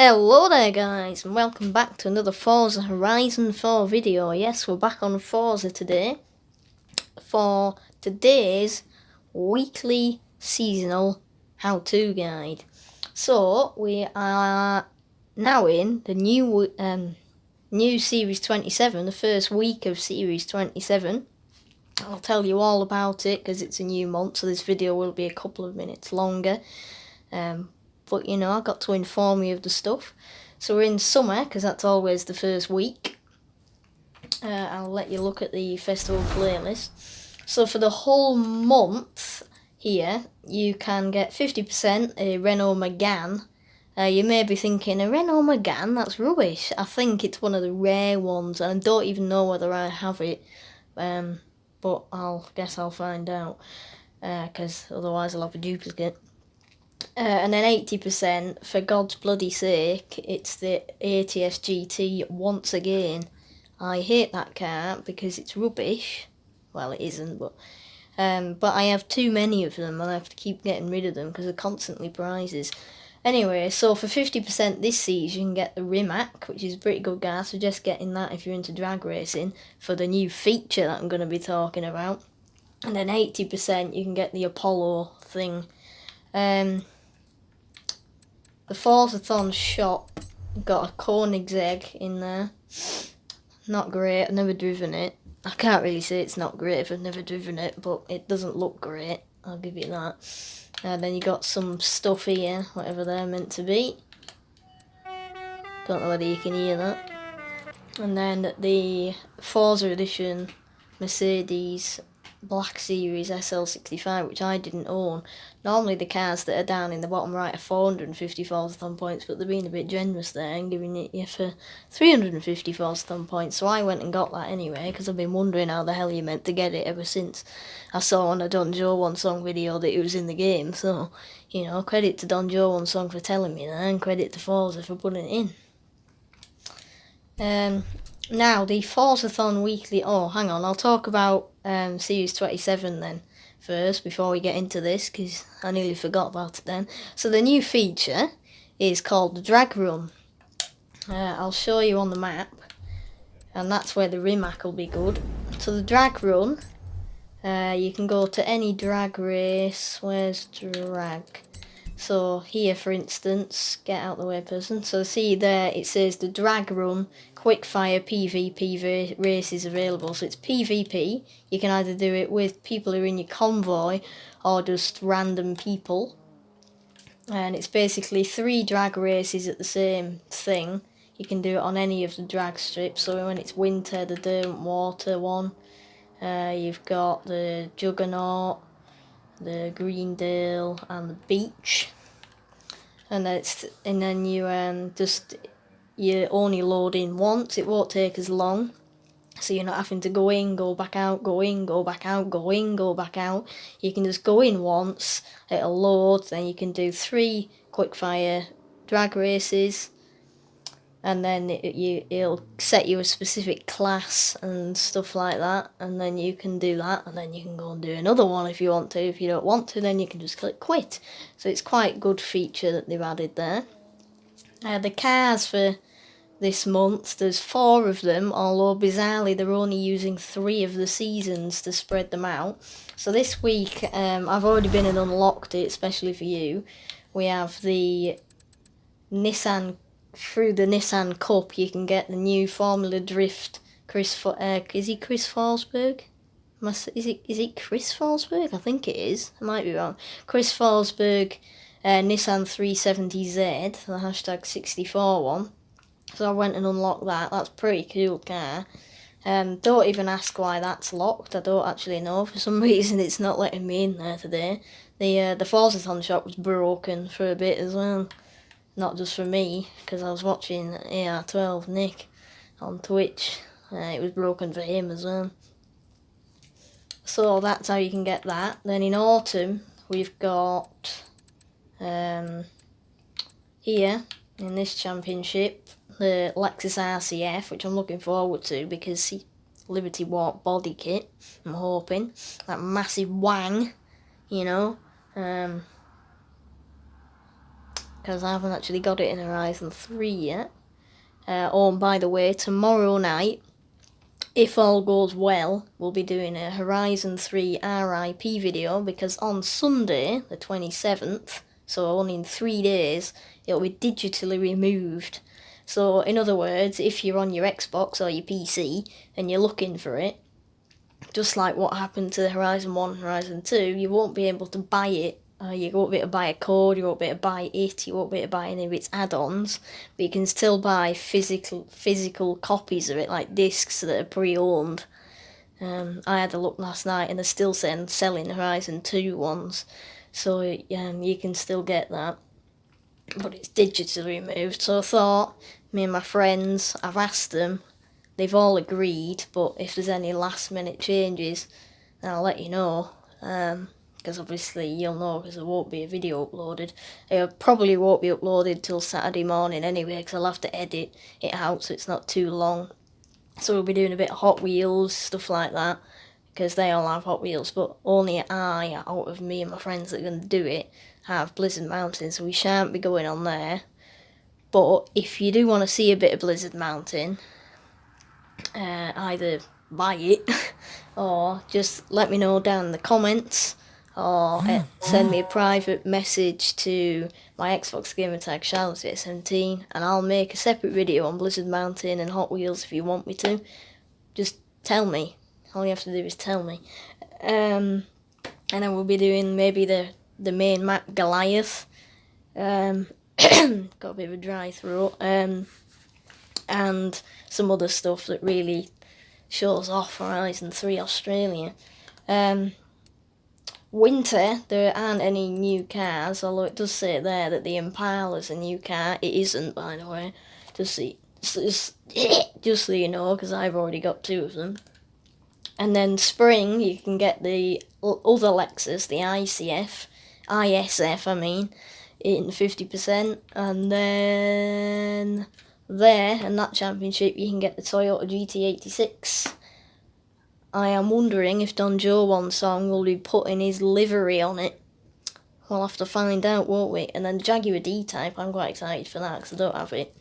Hello there guys, and welcome back to another Forza Horizon 4 video. Yes, we're back on Forza today for today's weekly seasonal how-to guide. So, we are now in the new Series 27, the first week of Series 27. I'll tell you all about it because it's a new month, so this video will be a couple of minutes longer. But you know, I got to inform you of the stuff. So we're in summer because that's always the first week. I'll let you look at the festival playlist. So for the whole month here, you can get 50% a Renault Megane. You may be thinking, a Renault Megane? That's rubbish. I think it's one of the rare ones, and I don't even know whether I have it. But I'll find out, because otherwise I'll have a duplicate. And then 80%, for God's bloody sake, it's the ATS GT once again. I hate that car because it's rubbish. Well, it isn't, but I have too many of them and I have to keep getting rid of them because they're constantly prizes. Anyway, so for 50% this season, you can get the Rimac, which is a pretty good car. So just getting that if you're into drag racing for the new feature that I'm going to be talking about. And then 80% you can get the Apollo thing. The Forzathon shop got a Koenigsegg in there. Not great, I've never driven it. I can't really say it's not great if I've never driven it, but it doesn't look great, I'll give you that. Then you got some stuff here, whatever they're meant to be. Don't know whether you can hear that. And then the Forza Edition Mercedes Black Series SL65, which I didn't own. Normally the cars that are down in the bottom right are 450 Forzathon points, but they're being a bit generous there and giving it you for 350 Forzathon points. So I went and got that anyway, because I've been wondering how the hell you meant to get it ever since I saw on a Don Joe One Song video that it was in the game. So, you know, credit to Don Joe One Song for telling me that, and credit to Forza for putting it in. Now, the Forzathon Weekly... Oh, hang on, I'll talk about Series 27 then first, before we get into this, because I nearly forgot about it then. So the new feature is called the Drag Run. I'll show you on the map, and that's where the Rimac will be good. So the Drag Run, you can go to any drag race. Where's drag? So here, for instance, get out the way, person. So see there, it says the Drag Run Quickfire PvP races available. So it's PvP. You can either do it with people who are in your convoy or just random people. And it's basically 3 drag races at the same thing. You can do it on any of the drag strips. So when it's winter, the Derwent Water one. You've got the Juggernaut, the Greendale, and the Beach. And then you only load in once. It won't take as long, so you're not having to go in, go back out, go in, go back out, go in, go back out. You can just go in once, it'll load, then you can do 3 quickfire drag races, and then it'll set you a specific class and stuff like that, and then you can do that, and then you can go and do another one if you want to. If you don't want to, then you can just click quit. So it's quite a good feature that they've added there. The cars for this month, there's 4 of them, although bizarrely they're only using 3 of the seasons to spread them out. So this week, I've already been and unlocked it, especially for you. We have the Nissan. Through the Nissan Cup, you can get the new Formula Drift is he Chris Forsberg? Is it Chris Forsberg? I think it is. I might be wrong. Chris Forsberg Nissan 370Z, the hashtag 64 one. So I went and unlocked that. That's a pretty cool car. Don't even ask why that's locked. I don't actually know. For some reason it's not letting me in there today. The Forzathon shop was broken for a bit as well. Not just for me, because I was watching AR12 Nick on Twitch. It was broken for him as well. So that's how you can get that. Then in autumn, we've got here in this championship the Lexus RCF, which I'm looking forward to because Liberty Walk body kit. I'm hoping that massive wang, you know. Can't because I haven't actually got it in Horizon 3 yet. Oh, and by the way, tomorrow night, if all goes well, we'll be doing a Horizon 3 RIP video, because on Sunday, the 27th, so only in 3 days, it'll be digitally removed. So, in other words, if you're on your Xbox or your PC and you're looking for it, just like what happened to the Horizon 1 and Horizon 2, you won't be able to buy it. You won't be able to buy a code, you won't be able to buy it, you won't be able to buy any of its add-ons, but you can still buy physical copies of it, like discs that are pre-owned. I had a look last night and they're still selling Horizon 2 ones, so you can still get that. But it's digitally removed, so I thought, me and my friends, I've asked them, they've all agreed, but if there's any last minute changes, then I'll let you know. Because obviously you'll know, because there won't be a video uploaded. It probably won't be uploaded till Saturday morning anyway, because I'll have to edit it out so it's not too long. So we'll be doing a bit of Hot Wheels, stuff like that, because they all have Hot Wheels, but only I, out of me and my friends that are going to do it, have Blizzard Mountain, so we shan't be going on there. But if you do want to see a bit of Blizzard Mountain, either buy it or just let me know down in the comments, or send me a private message to my Xbox gamertag Charlotte17, and I'll make a separate video on Blizzard Mountain and Hot Wheels if you want me to. Just tell me. All you have to do is tell me. And then we'll be doing maybe the main map, Goliath. Got a bit of a dry throat. And some other stuff that really shows off Horizon 3 Australia. Winter, there aren't any new cars, although it does say there that the Impala's a new car. It isn't, by the way. Just so you know, because I've already got 2 of them. And then spring, you can get the other Lexus, the ISF, in 50%. And then there, in that championship, you can get the Toyota GT86. I am wondering if Don Joe One Song will be putting his livery on it. We'll have to find out, won't we? And then the Jaguar D-Type, I'm quite excited for that because I don't have it.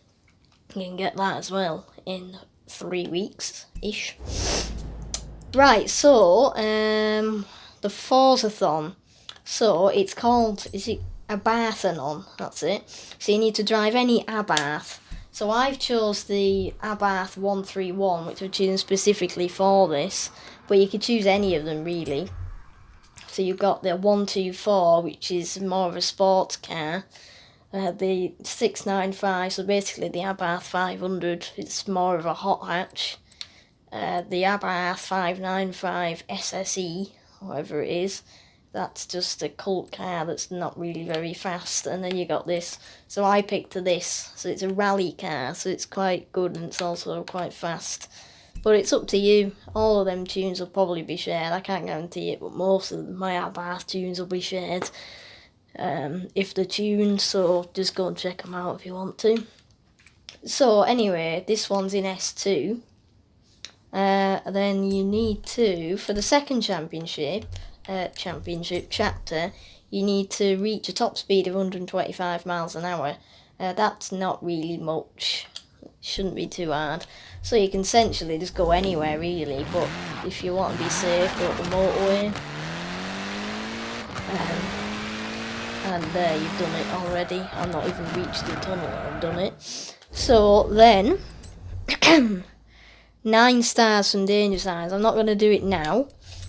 You can get that as well in 3 weeks-ish. Right, so, the Forzathon. So, it's called, is it Abarthanon? That's it. So you need to drive any Abarth. So I've chose the Abarth 131, which I've chosen specifically for this, but you could choose any of them really. So you've got the 124, which is more of a sports car, the 695, so basically the Abarth 500, it's more of a hot hatch, the Abarth 595 SSE, whatever it is, that's just a cult car that's not really very fast. And then you got this, so I picked this, so it's a rally car, so it's quite good and it's also quite fast. But it's up to you. All of them tunes will probably be shared, I can't guarantee it, but most of my Abarth tunes will be shared if they're tuned, so just go and check them out if you want to. So anyway, this one's in S2. Then you need to, for the second championship chapter, you need to reach a top speed of 125 miles an hour. That's not really much, shouldn't be too hard. So you can essentially just go anywhere really, but if you want to be safe, go up the motorway. And there, you've done it already. I've not even reached the tunnel, I've done it. So then, 9 stars from danger signs. I'm not going to do it now,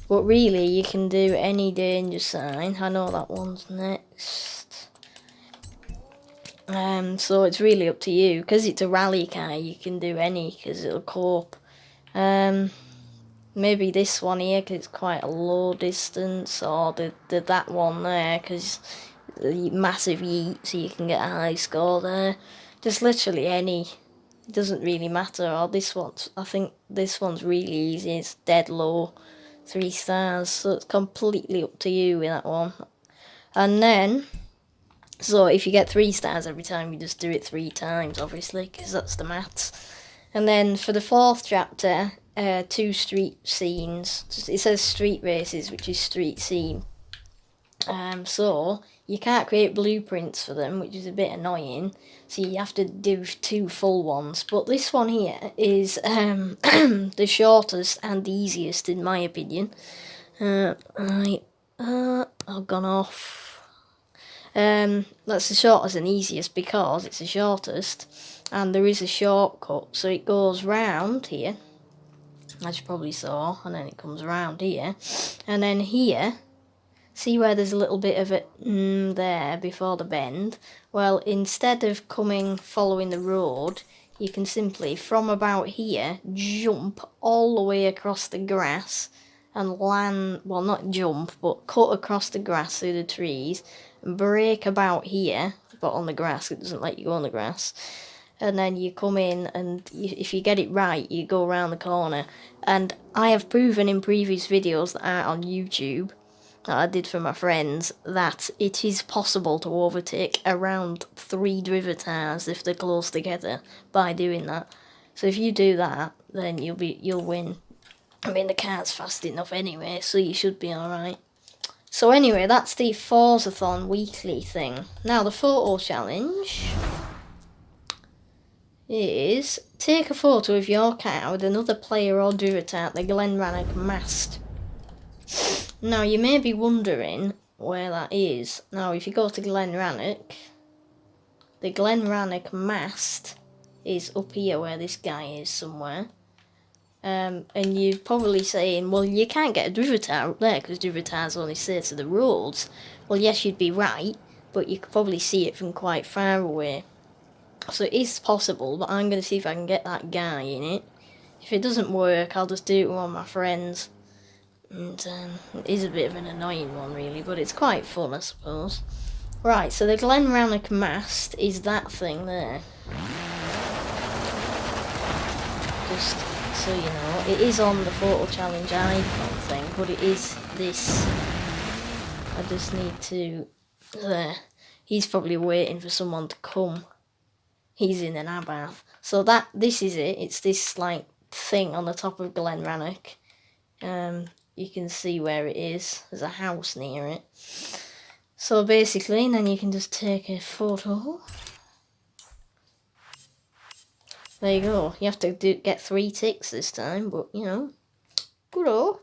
but really you can do any danger sign. I know that one's next. So it's really up to you. Because it's a rally car, you can do any, because it'll cope. Maybe this one here, because it's quite a low distance, or that one there, because the massive yeet, so you can get a high score there. Just literally any. It doesn't really matter. Or this one's, I think this one's really easy. It's dead low, 3 stars. So it's completely up to you with that one. And then, so if you get 3 stars every time, you just do it 3 times, obviously, because that's the maths. And then for the 4th chapter, 2 street scenes. It says street races, which is street scene. So you can't create blueprints for them, which is a bit annoying. So you have to do 2 full ones. But this one here is the shortest and the easiest, in my opinion. I've gone off. That's the shortest and easiest because it's the shortest, and there is a shortcut. So it goes round here, as you probably saw, and then it comes around here, and then here. See where there's a little bit of it there before the bend? Well, instead of following the road, you can simply, from about here, jump all the way across the grass and land, well, not jump, but cut across the grass through the trees and break about here, but on the grass, it doesn't let you go on the grass. And then you come in, and if you get it right, you go around the corner. And I have proven in previous videos that are on YouTube, that I did for my friends, that it is possible to overtake around 3 drivatars if they're close together by doing that. So if you do that, then you'll win. I mean, the car's fast enough anyway, so you should be alright. So anyway, that's the Forzathon weekly thing. Now the photo challenge is take a photo of your car with another player or drivatar at the Glenrannoch mast. Now, you may be wondering where that is. Now, if you go to Glenrannoch, the Glenrannoch mast is up here where this guy is somewhere. And you're probably saying, well, you can't get a drivatar up there because drivatars only stay to the roads. Well, yes, you'd be right, but you could probably see it from quite far away. So it is possible, but I'm going to see if I can get that guy in it. If it doesn't work, I'll just do it with one of my friends. And it is a bit of an annoying one, really, but it's quite fun, I suppose. Right, so the Glenrannoch mast is that thing there. Just so you know, it is on the photo challenge icon thing, but it is this. I just need to... There. He's probably waiting for someone to come. He's in an abath. So this is it. It's this, like, thing on the top of Glenrannoch. You can see where it is. There's a house near it. So basically, and then you can just take a photo. There you go. You have to get 3 ticks this time, but you know, good-o.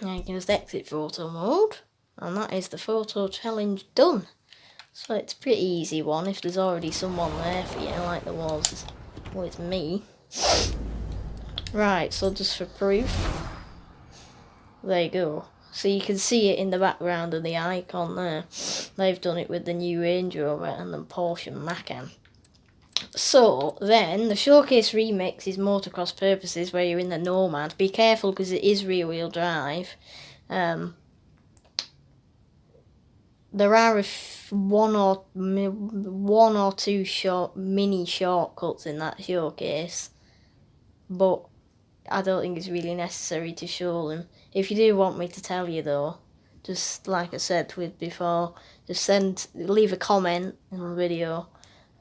Now you can just exit photo mode, and that is the photo challenge done. So it's a pretty easy one if there's already someone there for you, like there was with me. Right, so just for proof. There you go. So you can see it in the background of the icon there. They've done it with the new Range Rover and the Porsche Macan. So then the Showcase Remix is motocross purposes where you're in the Nomad. Be careful because it is rear-wheel drive. There are one or two mini shortcuts in that showcase, but I don't think it's really necessary to show them. If you do want me to tell you though, just like I said with before, just leave a comment in the video,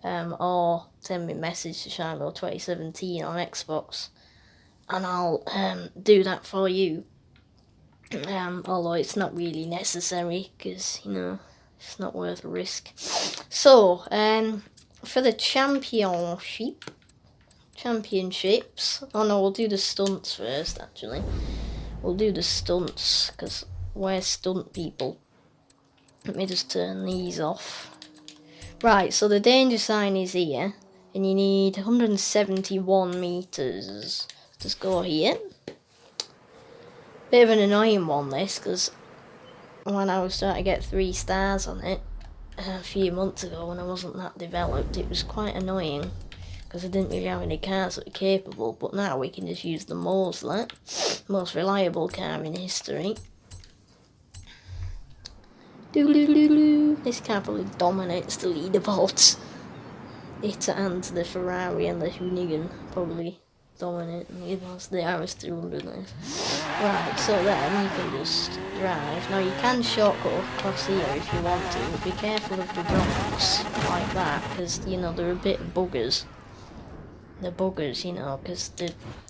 or send me a message to Shiloh2017 on Xbox, and I'll do that for you. Although it's not really necessary because, you know, it's not worth a risk. So, for the championships, oh no, we'll do the stunts first, actually. We'll do the stunts, because we're stunt people. Let me just turn these off. Right, so the danger sign is here, and you need 171 metres. Just go here. Bit of an annoying one, this, because when I was starting to get 3 stars on it a few months ago when I wasn't that developed, it was quite annoying because I didn't really have any cars that were capable, but now we can just use the Mosley, most reliable car in history. This car probably dominates the leaderboards. It and the Ferrari and the Hoonigan probably dominate the leaderboards. The RS200 now. Right, so then you can just drive. Now you can shortcut across here if you want to, but be careful of the drops like that, because, you know, they're a bit buggers. They're buggers, you know, because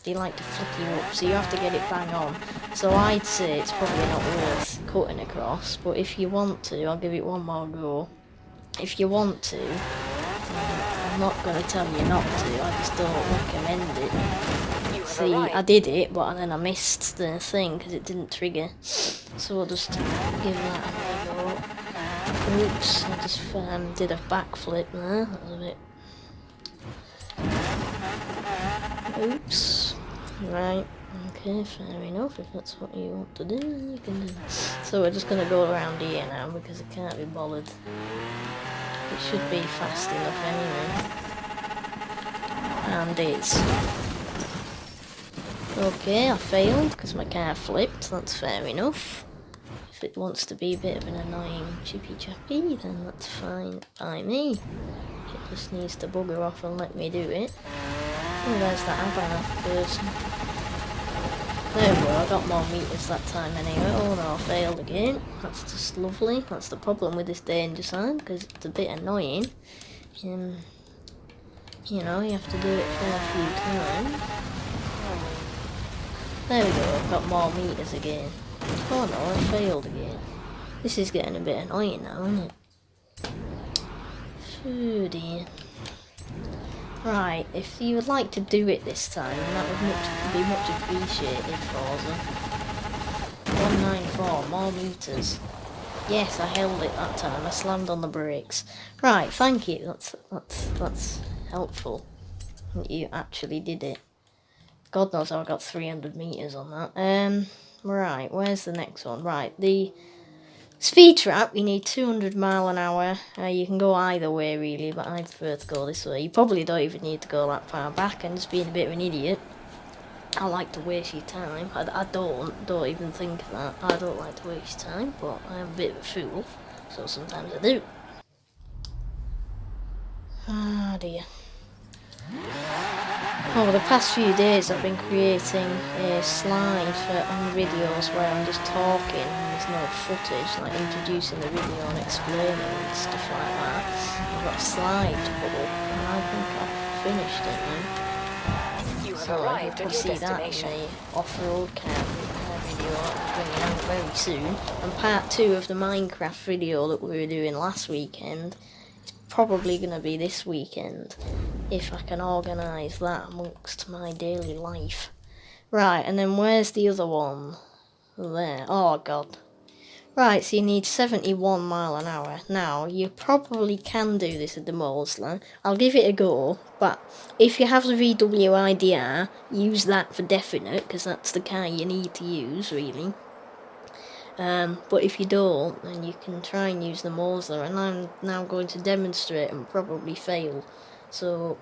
they like to flick you up, so you have to get it bang on. So I'd say it's probably not worth cutting across, but if you want to, I'll give it one more go. If you want to, I'm not going to tell you not to, I just don't recommend it. See, I did it, but then I missed the thing because it didn't trigger. So we'll just give that another go. Oops, I just did a backflip there, that was a bit... Oops. Right, okay, fair enough. If that's what you want to do, then you can do that. So we're just going to go around here now because I can't be bothered. It should be fast enough anyway. And it's... Okay, I failed because my car flipped, that's fair enough. If it wants to be a bit of an annoying chippy chappy, then that's fine by me. It just needs to bugger off and let me do it. Oh, there's that Abanaf person. There we go, I got more meters that time anyway. Oh no, I failed again. That's just lovely. That's the problem with this danger sign, because it's a bit annoying. You know, you have to do it a few times. There we go, I've got more meters again. Oh no, I failed again. This is getting a bit annoying now, isn't it? Oh dear. Right, if you would like to do it this time, that would be much appreciated, Forza. 194, more meters. Yes, I held it that time, I slammed on the brakes. Right, thank you, that's helpful. You actually did it. God knows how I got 300 meters on that. Right, where's the next one? Right, the speed trap, you need 200 mile an hour. You can go either way really, but I prefer to go this way. You probably don't even need to go that far back. I'm just being a bit of an idiot. I like to waste your time. I don't even think that. I don't like to waste time, but I'm a bit of a fool, so sometimes I do. Ah dear. Over the past few days I've been creating a slide on videos where I'm just talking and there's no footage, like introducing the video and explaining and stuff like that. I've got a slide to put up and I think I've finished it now. So you'll probably see that in the off-road camp video I'm bringing out very soon. And part 2 of the Minecraft video that we were doing last weekend is probably going to be this weekend, if I can organise that amongst my daily life. Right, and then where's the other one? There. Oh god. Right, so you need 71 mile an hour. Now, you probably can do this at the Molesland. I'll give it a go, but if you have the VW IDR, use that for definite, because that's the car you need to use, really. But if you don't, then you can try and use the Mosler, and I'm now going to demonstrate and probably fail. So,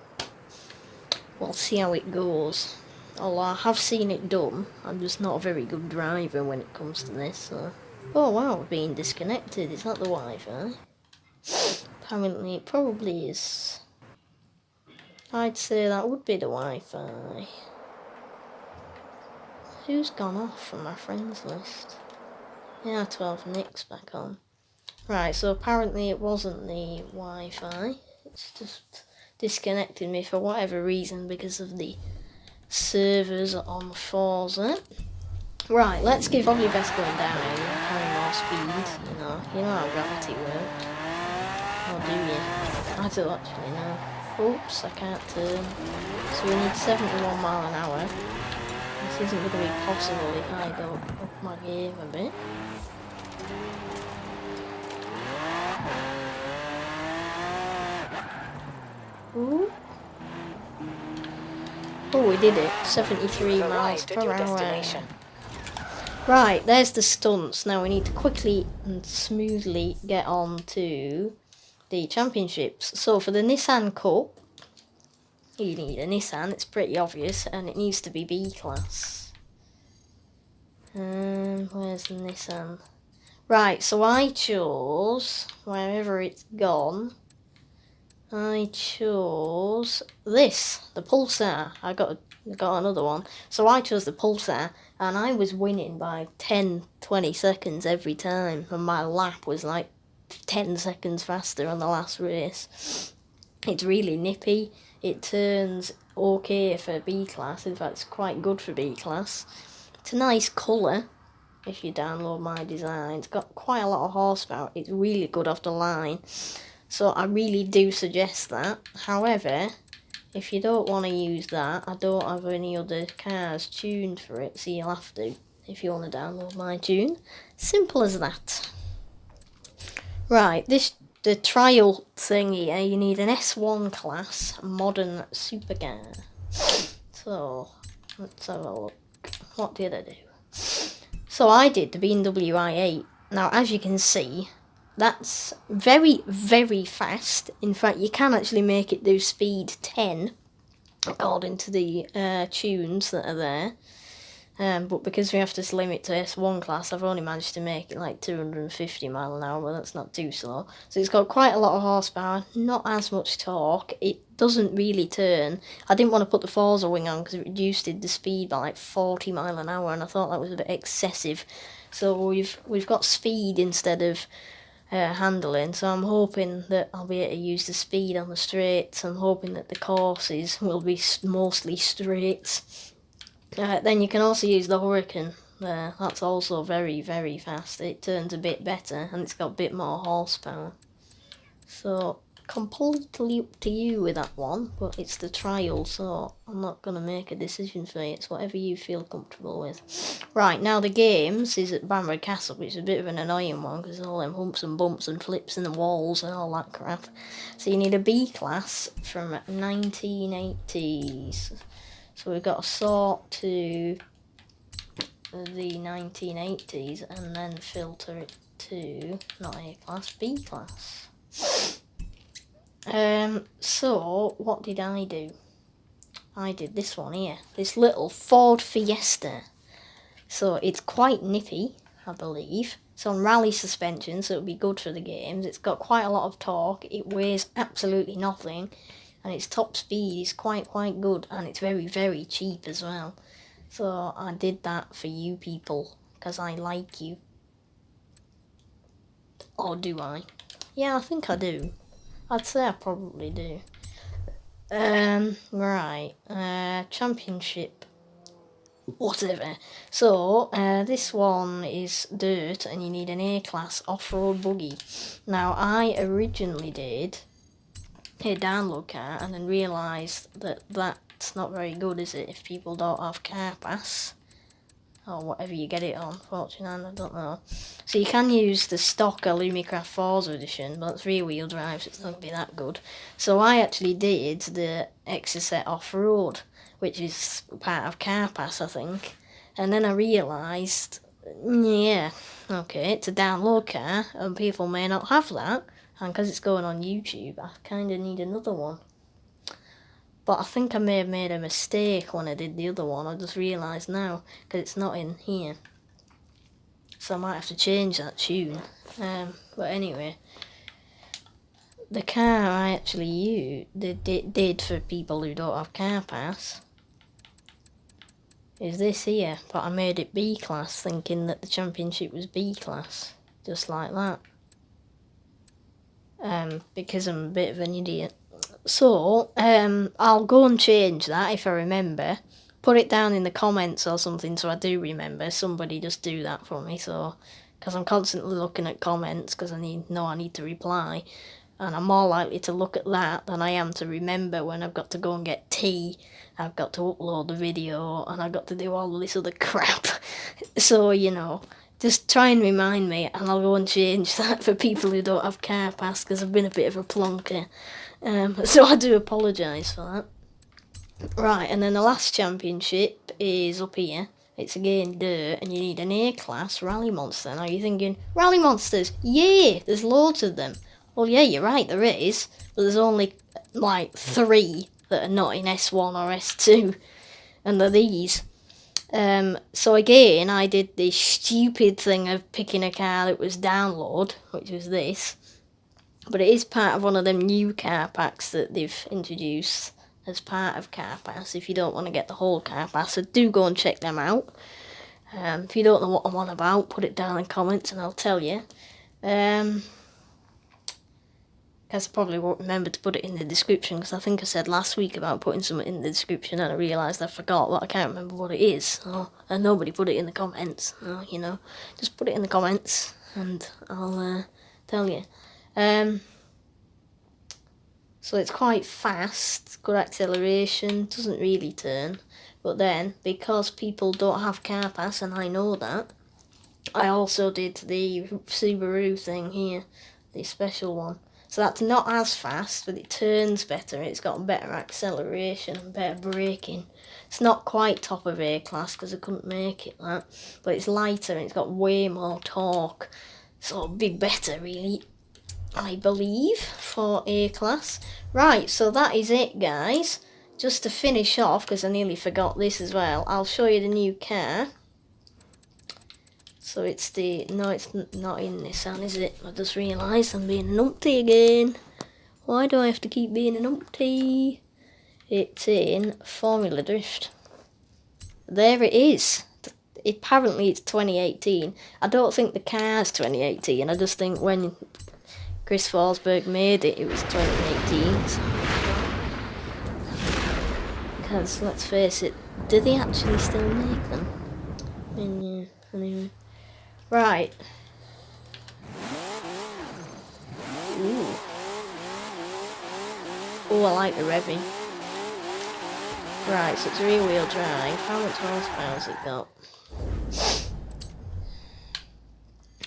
we'll see how it goes. Although I have seen it done, I'm just not a very good driver when it comes to this, so... Oh wow, we're being disconnected. Is that the Wi-Fi? Apparently it probably is. I'd say that would be the Wi-Fi. Who's gone off from my friends list? Yeah, 12 Nick's back on. Right, so apparently it wasn't the Wi-Fi. It's just disconnected me for whatever reason because of the servers on Forza. Right, let's give probably best going down here, having more speed, you know how gravity works. Or do you? I don't actually know. Oops, I can't turn. So we need 71 mile an hour. This isn't going to be possible if I go up my game a bit. Ooh. Oh, we did it. 73 miles per hour. Right, there's the stunts. Now we need to quickly and smoothly get on to the championships. So for the Nissan Cup, you need a Nissan. It's pretty obvious, and it needs to be B-class. Where's the Nissan? Right, so I chose, wherever it's gone, I chose this, the Pulsar. I got another one. So I chose the Pulsar, and I was winning by 10-20 seconds every time, and my lap was like 10 seconds faster on the last race. It's really nippy. It turns okay for B-class. In fact, it's quite good for B-class. It's a nice colour if you download my design. It's got quite a lot of horsepower. It's really good off the line. So I really do suggest that. However, if you don't want to use that, I don't have any other cars tuned for it, so you'll have to if you want to download my tune. Simple as that. Right, the trial thing here, you need an S1 class modern supercar. So, let's have a look. What did I do? So I did the BMW i8. Now, as you can see, that's very, very fast. In fact, you can actually make it do speed 10, according to the tunes that are there. But because we have to limit to S1 class, I've only managed to make it like 250 mile an hour, but that's not too slow. So it's got quite a lot of horsepower, not as much torque. It doesn't really turn. I didn't want to put the Forza wing on because it reduced the speed by like 40 mile an hour, and I thought that was a bit excessive. So we've got speed instead of handling, so I'm hoping that I'll be able to use the speed on the straights. I'm hoping that the courses will be mostly straights. Then you can also use the Hurricane. That's also very, very fast. It turns a bit better and it's got a bit more horsepower. So, completely up to you with that one, but it's the trial, so I'm not going to make a decision for you. It's whatever you feel comfortable with. Right, now the games is at Bamford Castle, which is a bit of an annoying one because all them humps and bumps and flips in the walls and all that crap. So you need a B class from 1980s. So we've got to sort to the 1980s and then filter it to not A class, B class. So what did I do? I did this one here, this little Ford Fiesta. So it's quite nippy, I believe. It's on rally suspension, so it'll be good for the games. It's got quite a lot of torque. It weighs absolutely nothing. And its top speed is quite good, and it's very, very cheap as well. So I did that for you people, because I like you. Or do I? Yeah, I think I do. I'd say I probably do. Right. Championship. Whatever. So, this one is dirt, and you need an A-class off-road buggy. Now, I originally did a download car and then realised that that's not very good, is it, if people don't have car pass or whatever you get it on, 49, I don't know. So you can use the stock Lumicraft Forza edition, but it's rear wheel drive, so it's not going to be that good. So I actually did the Exocet Off-Road, which is part of car pass, I think, and then I realised, yeah, okay, it's a download car and people may not have that. And because it's going on YouTube, I kind of need another one. But I think I may have made a mistake when I did the other one. I just realised now, because it's not in here. So I might have to change that tune. But anyway, the car I actually did for people who don't have car pass is this here. But I made it B class, thinking that the championship was B class. Just like that. Because I'm a bit of an idiot. So, I'll go and change that if I remember. Put it down in the comments or something so I do remember. Somebody just do that for me, so... Because I'm constantly looking at comments because I need to reply. And I'm more likely to look at that than I am to remember when I've got to go and get tea. I've got to upload the video and I've got to do all this other crap. So, you know... Just try and remind me, and I'll go and change that for people who don't have car pass, because I've been a bit of a plonker. So I do apologise for that. Right, and then the last championship is up here. It's again dirt, and you need an A-class Rally Monster. Now you're thinking, Rally Monsters, yeah, there's loads of them. Well, yeah, you're right, there is, but there's only, like, 3 that are not in S1 or S2, and they're these. So again, I did this stupid thing of picking a car that was download, which was this. But it is part of one of them new car packs that they've introduced as part of Car Pass. If you don't want to get the whole Car Pass, so do go and check them out. If you don't know what I'm on about, put it down in comments and I'll tell you. Guess I probably won't remember to put it in the description, because I think I said last week about putting something in the description and I realised I forgot, but I can't remember what it is. And nobody put it in the comments. Just put it in the comments and I'll tell you. So it's quite fast, good acceleration, doesn't really turn. But then, because people don't have car pass, and I know that, I also did the Subaru thing here, the special one. So that's not as fast, but it turns better. It's got better acceleration and better braking. It's not quite top of A class because I couldn't make it that, but it's lighter and it's got way more torque. So it'll be better, really, I believe, for A class. Right, so that is it, guys. Just to finish off, because I nearly forgot this as well, I'll show you the new car. So it's no, it's not in Nissan, is it? I just realised I'm being an umpty again. Why do I have to keep being an umpty? It's in Formula Drift. There it is. Apparently it's 2018. I don't think the car's 2018. I just think when Chris Forsberg made it, it was 2018. So, because let's face it, do they actually still make them? Anyway. Right. Ooh. Oh, I like the revving. Right, so it's rear wheel drive. How much horsepower has it got?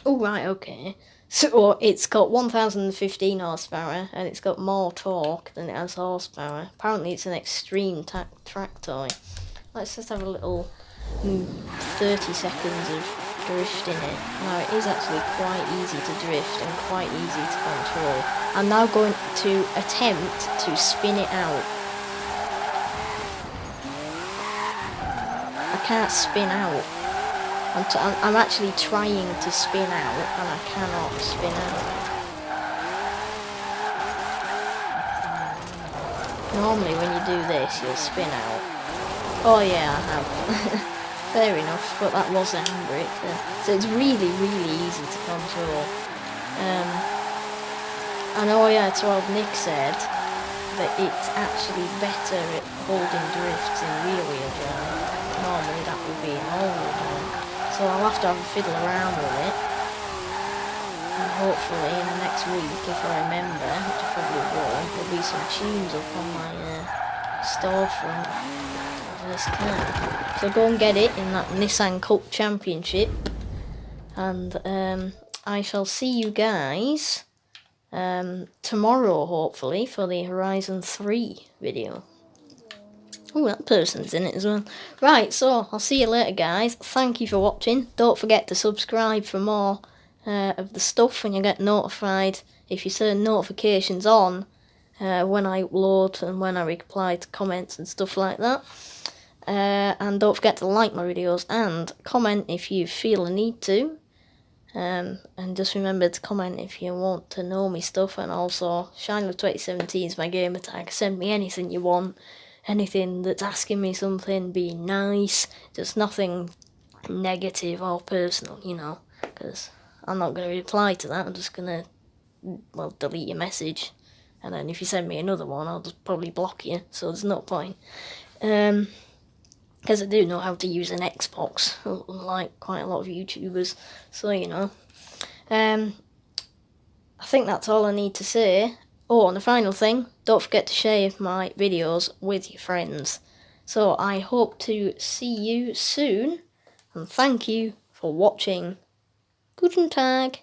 Oh, right, okay. So it's got 1015 horsepower and it's got more torque than it has horsepower. Apparently it's an extreme track toy. Let's just have a little 30 seconds of drift in it. Now it is actually quite easy to drift and quite easy to control. I'm now going to attempt to spin it out. I can't spin out. I'm actually trying to spin out and I cannot spin out. Normally when you do this you'll spin out. Oh yeah, I have. Fair enough, but that was a handbrake. So it's really, really easy to control. And oh yeah, it's what Nick said, that it's actually better at holding drifts in rear wheel drive. Normally that would be in all wheel drive. So I'll have to have a fiddle around with it. And hopefully in the next week, if I remember, which I probably will, there'll be some tunes up on my storefront. This car. So go and get it in that Nissan Cup Championship, and I shall see you guys tomorrow, hopefully, for the Horizon 3 video. Oh, that person's in it as well. Right, so I'll see you later, guys. Thank you for watching. Don't forget to subscribe for more of the stuff, and you get notified if you turn notifications on when I upload and when I reply to comments and stuff like that. And don't forget to like my videos and comment if you feel a need to. And just remember to comment if you want to know me stuff. And also, Shinelove2017 is my gamer tag. Send me anything you want. Anything that's asking me something, be nice. Just nothing negative or personal, because I'm not going to reply to that. I'm just going to, delete your message. And then if you send me another one, I'll just probably block you. So there's no point. Because I do know how to use an Xbox, unlike quite a lot of YouTubers, so I think that's all I need to say. Oh, and the final thing, don't forget to share my videos with your friends. So I hope to see you soon, and thank you for watching. Guten Tag.